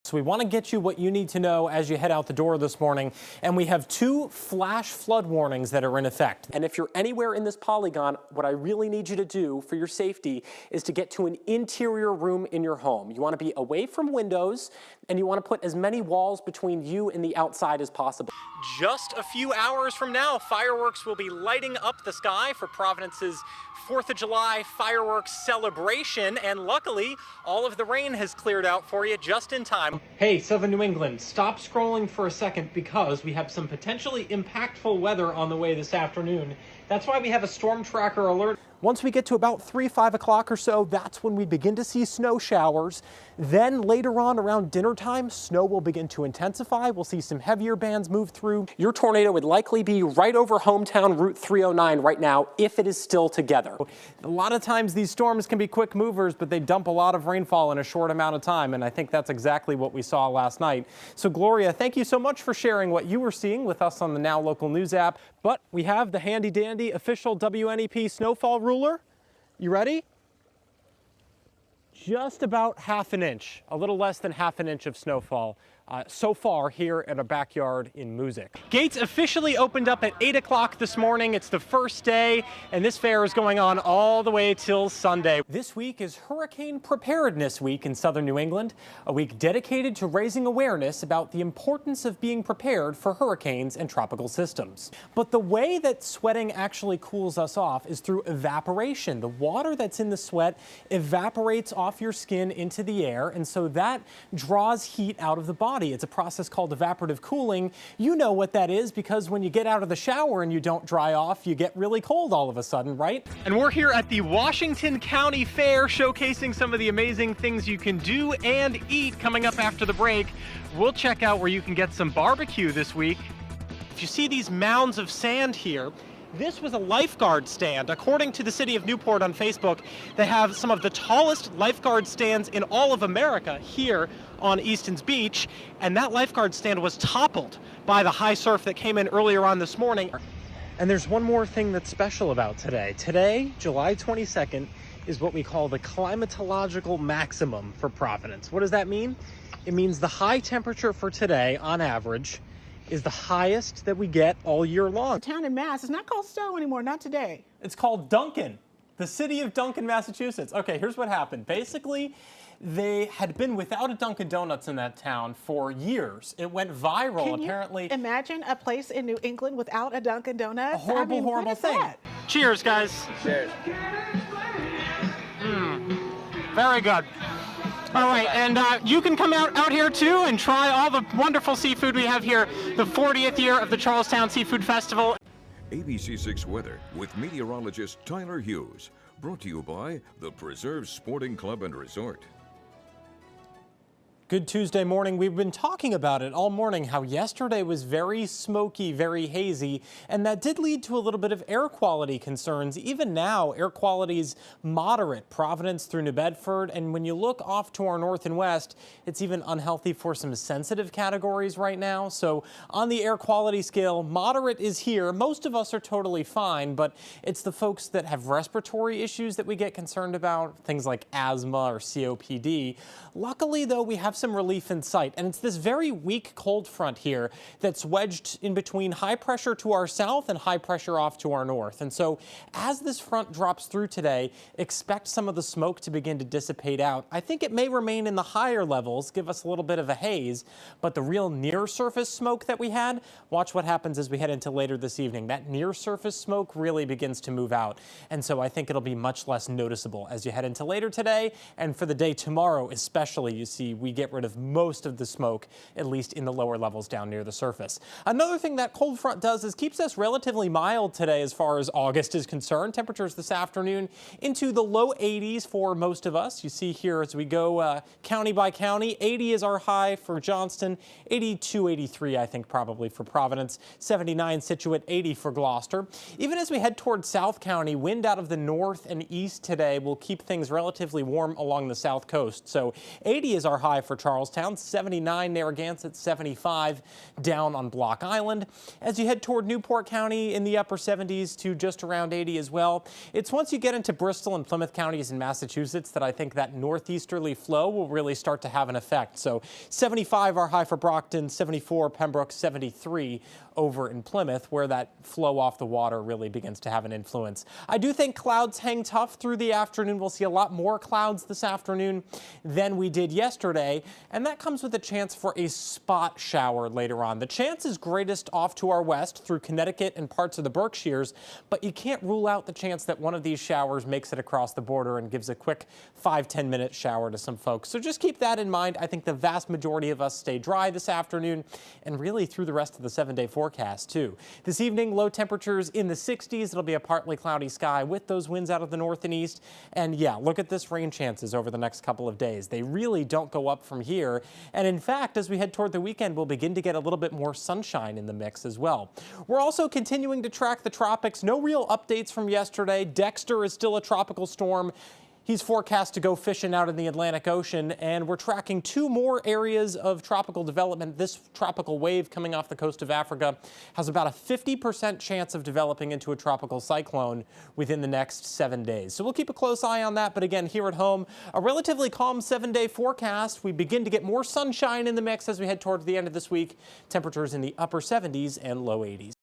So we want to get you what you need to know as you head out the door this morning. And we have 2 flash flood warnings that are in effect. And if you're anywhere in this polygon, what I really need you to do for your safety is to get to an interior room in your home. You want to be away from windows, and you want to put as many walls between you and the outside as possible. Just a few hours from now, fireworks will be lighting up the sky for Providence's 4th of July fireworks celebration, and luckily, all of the rain has cleared out for you just in time. Hey, Southern New England, stop scrolling for a second because we have some potentially impactful weather on the way this afternoon. That's why we have a storm tracker alert. Once we get to about 5 o'clock or so, that's when we begin to see snow showers. Then later on around dinner time, snow will begin to intensify. We'll see some heavier bands move through. Your tornado would likely be right over hometown Route 309 right now if it is still together. A lot of times these storms can be quick movers, but they dump a lot of rainfall in a short amount of time, and I think that's exactly what we saw last night. So Gloria, thank you so much for sharing what you were seeing with us on the Now Local News app. But we have the handy dandy official WNEP snowfall ruler. You ready? Just about ½ an inch, a little less than ½ an inch of snowfall so far here at our backyard in Music. Gates officially opened up at 8 o'clock this morning. It's the first day, and this fair is going on all the way till Sunday. This week is Hurricane Preparedness Week in Southern New England, a week dedicated to raising awareness about the importance of being prepared for hurricanes and tropical systems. But the way that sweating actually cools us off is through evaporation. The water that's in the sweat evaporates off your skin into the air, and so that draws heat out of the body. It's a process called evaporative cooling. You know what that is because when you get out of the shower and you don't dry off, you get really cold all of a sudden, right? And we're here at the Washington County Fair showcasing some of the amazing things you can do and eat. Coming up after the break, we'll check out where you can get some barbecue this week. If you see these mounds of sand here, this was a lifeguard stand. According to the city of Newport on Facebook, they have some of the tallest lifeguard stands in all of America here on Easton's Beach, and that lifeguard stand was toppled by the high surf that came in earlier on this morning. And there's one more thing that's special about today. Today, July 22nd, is what we call the climatological maximum for Providence. What does that mean? It means the high temperature for today, on average, is the highest that we get all year long. Town in Mass, it's not called Stowe anymore, not today. It's called Duncan, the city of Duncan, Massachusetts. Okay, here's what happened. Basically, they had been without a Dunkin' Donuts in that town for years. It went viral, apparently. Can you imagine a place in New England without a Dunkin' Donuts? A horrible, horrible thing. That? Cheers, guys. Cheers. Very good. All right, and you can come out here too and try all the wonderful seafood we have here, the 40th year of the Charlestown Seafood Festival. ABC6 Weather with meteorologist Tyler Hughes. Brought to you by the Preserve Sporting Club and Resort. Good Tuesday morning. We've been talking about it all morning, how yesterday was very smoky, very hazy, and that did lead to a little bit of air quality concerns. Even now, air quality is moderate, Providence through New Bedford, and when you look off to our north and west, it's even unhealthy for some sensitive categories right now. So on the air quality scale, moderate is here. Most of us are totally fine, but it's the folks that have respiratory issues that we get concerned about, things like asthma or COPD. Luckily, though, we have some relief in sight, and it's this very weak cold front here that's wedged in between high pressure to our south and high pressure off to our north. And so as this front drops through today, expect some of the smoke to begin to dissipate out. I think it may remain in the higher levels, give us a little bit of a haze, but the real near surface smoke that we had, watch what happens as we head into later this evening. That near surface smoke really begins to move out, and so I think it'll be much less noticeable as you head into later today, and for the day tomorrow especially. You see, we get rid of most of the smoke, at least in the lower levels down near the surface. Another thing that cold front does is keeps us relatively mild today as far as August is concerned. Temperatures this afternoon into the low 80s for most of us. You see here as we go county by county, 80 is our high for Johnston, 82, 83 I think probably for Providence, 79 Scituate, 80 for Gloucester. Even as we head towards South County, wind out of the north and east today will keep things relatively warm along the south coast. So 80 is our high for for Charlestown, 79 Narragansett, 75 down on Block Island. As you head toward Newport County in the upper 70s to just around 80 as well. It's once you get into Bristol and Plymouth counties in Massachusetts that I think that northeasterly flow will really start to have an effect. So 75 our high for Brockton, 74 Pembroke, 73 over in Plymouth, where that flow off the water really begins to have an influence. I do think clouds hang tough through the afternoon. We'll see a lot more clouds this afternoon than we did yesterday, and that comes with a chance for a spot shower later on. The chance is greatest off to our west through Connecticut and parts of the Berkshires, but you can't rule out the chance that one of these showers makes it across the border and gives a quick 5-10 minute shower to some folks. So just keep that in mind. I think the vast majority of us stay dry this afternoon and really through the rest of the 7-day forecast too. This evening, low temperatures in the 60s. It'll be a partly cloudy sky with those winds out of the north and east. And yeah, look at this rain chances over the next couple of days. They really don't go up from here. And in fact, as we head toward the weekend, we'll begin to get a little bit more sunshine in the mix as well. We're also continuing to track the tropics. No real updates from yesterday. Dexter is still a tropical storm. He's forecast to go fishing out in the Atlantic Ocean, and we're tracking 2 more areas of tropical development. This tropical wave coming off the coast of Africa has about a 50% chance of developing into a tropical cyclone within the next 7 days. So we'll keep a close eye on that. But again, here at home, a relatively calm 7-day forecast. We begin to get more sunshine in the mix as we head towards the end of this week. Temperatures in the upper 70s and low 80s.